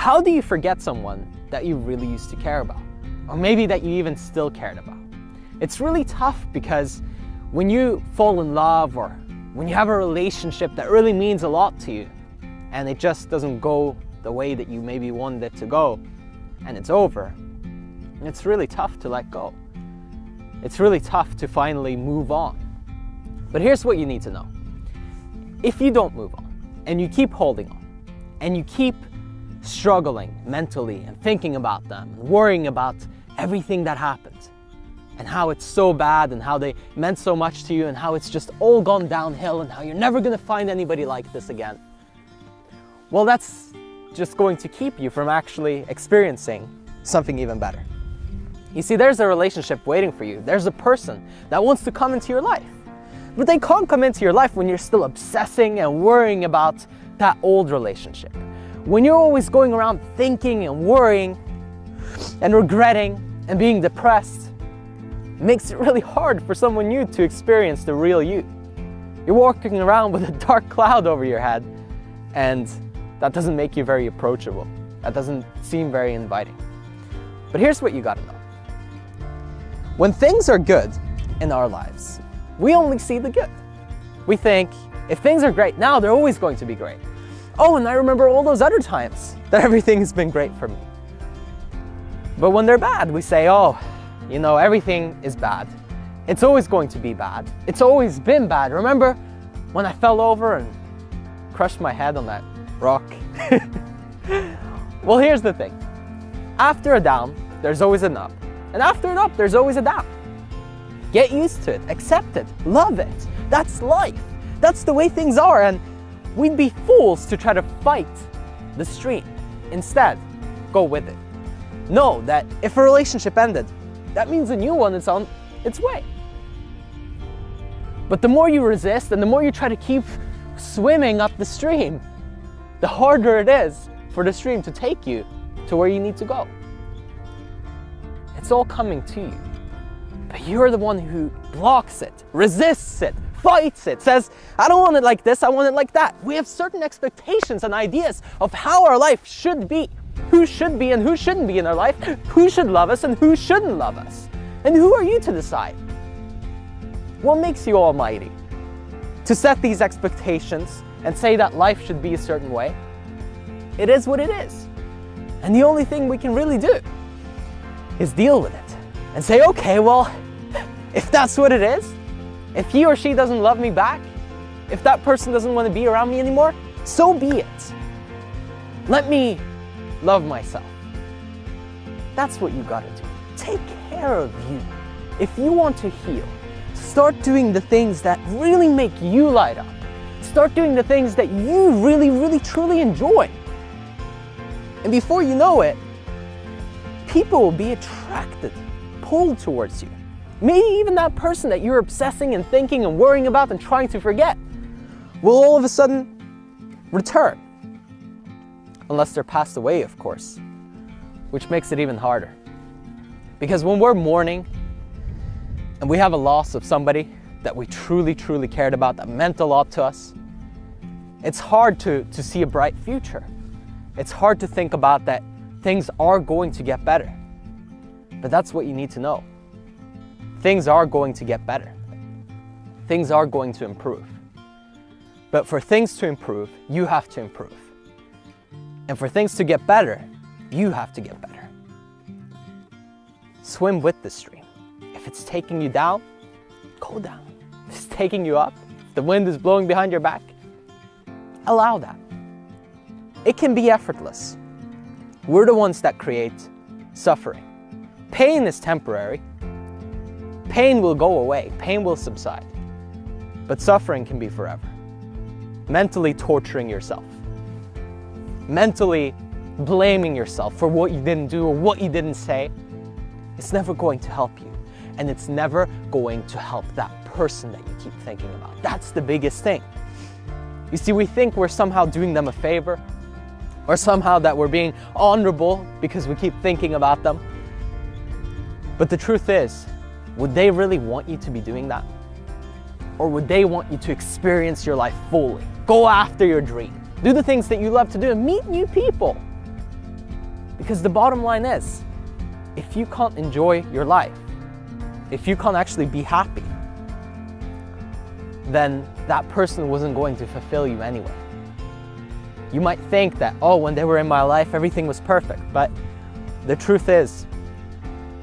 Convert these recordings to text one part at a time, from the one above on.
How do you forget someone that you really used to care about? Or maybe that you even still cared about? It's really tough because when you fall in love or when you have a relationship that really means a lot to you and it just doesn't go the way that you maybe wanted it to go and it's over, it's really tough to let go. It's really tough to finally move on. But here's what you need to know. If you don't move on and you keep holding on and you keep struggling mentally and thinking about them and worrying about everything that happened and how it's so bad and how they meant so much to you and how it's just all gone downhill and how you're never going to find anybody like this again, well, that's just going to keep you from actually experiencing something even better. You see, there's a relationship waiting for you. There's a person that wants to come into your life. But they can't come into your life when you're still obsessing and worrying about that old relationship. When you're always going around thinking and worrying and regretting and being depressed, it makes it really hard for someone new to experience the real you. You're walking around with a dark cloud over your head, and that doesn't make you very approachable. That doesn't seem very inviting. But here's what you gotta know. When things are good in our lives, we only see the good. We think, if things are great now, they're always going to be great. Oh, and I remember all those other times that everything has been great for me. But when they're bad, we say, oh, you know, everything is bad. It's always going to be bad. It's always been bad. Remember when I fell over and crushed my head on that rock? Well, here's the thing. After a down, there's always an up. And after an up, there's always a down. Get used to it, accept it, love it. That's life. That's the way things are, and we'd be fools to try to fight the stream. Instead, go with it. Know that if a relationship ended, that means a new one is on its way. But the more you resist and the more you try to keep swimming up the stream, the harder it is for the stream to take you to where you need to go. It's all coming to you. But you're the one who blocks it, resists it, fights it, says, I don't want it like this, I want it like that. We have certain expectations and ideas of how our life should be. Who should be and who shouldn't be in our life, who should love us and who shouldn't love us. And who are you to decide? What makes you almighty to set these expectations and say that life should be a certain way? It is what it is. And the only thing we can really do is deal with it and say, okay, well, if that's what it is, if he or she doesn't love me back, if that person doesn't want to be around me anymore, so be it. Let me love myself. That's what you gotta do. Take care of you. If you want to heal, start doing the things that really make you light up. Start doing the things that you really, really, truly enjoy. And before you know it, people will be attracted, pulled towards you. Maybe even that person that you're obsessing and thinking and worrying about and trying to forget will all of a sudden return. Unless they're passed away, of course, which makes it even harder. Because when we're mourning and we have a loss of somebody that we truly, truly cared about, that meant a lot to us, it's hard to see a bright future. It's hard to think about that things are going to get better. But that's what you need to know. Things are going to get better. Things are going to improve. But for things to improve, you have to improve. And for things to get better, you have to get better. Swim with the stream. If it's taking you down, go down. If it's taking you up, if the wind is blowing behind your back, allow that. It can be effortless. We're the ones that create suffering. Pain is temporary. Pain will go away. Pain will subside. But suffering can be forever. Mentally torturing yourself. Mentally blaming yourself for what you didn't do or what you didn't say. It's never going to help you. And it's never going to help that person that you keep thinking about. That's the biggest thing. You see, we think we're somehow doing them a favor, or somehow that we're being honorable because we keep thinking about them. But the truth is, would they really want you to be doing that? Or would they want you to experience your life fully? Go after your dream. Do the things that you love to do and meet new people. Because the bottom line is, if you can't enjoy your life, if you can't actually be happy, then that person wasn't going to fulfill you anyway. You might think that, oh, when they were in my life, everything was perfect. But the truth is,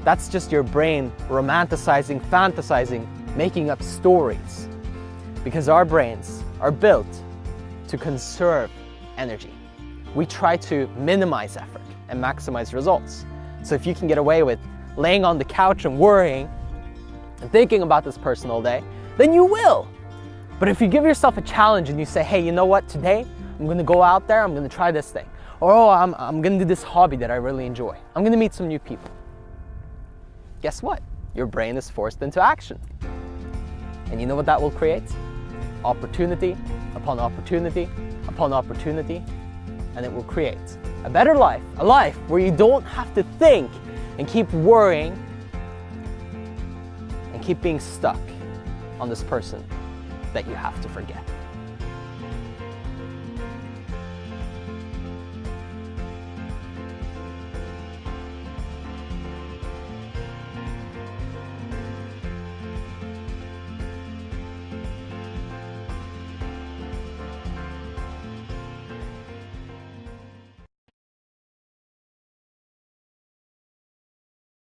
that's just your brain romanticizing, fantasizing, making up stories. Because our brains are built to conserve energy. We try to minimize effort and maximize results. So if you can get away with laying on the couch and worrying and thinking about this person all day, then you will. But if you give yourself a challenge and you say, hey, you know what, today I'm gonna go out there, I'm gonna try this thing. Or oh, I'm gonna do this hobby that I really enjoy. I'm gonna meet some new people. Guess what? Your brain is forced into action. And you know what that will create? Opportunity upon opportunity upon opportunity. And it will create a better life, a life where you don't have to think and keep worrying and keep being stuck on this person that you have to forget.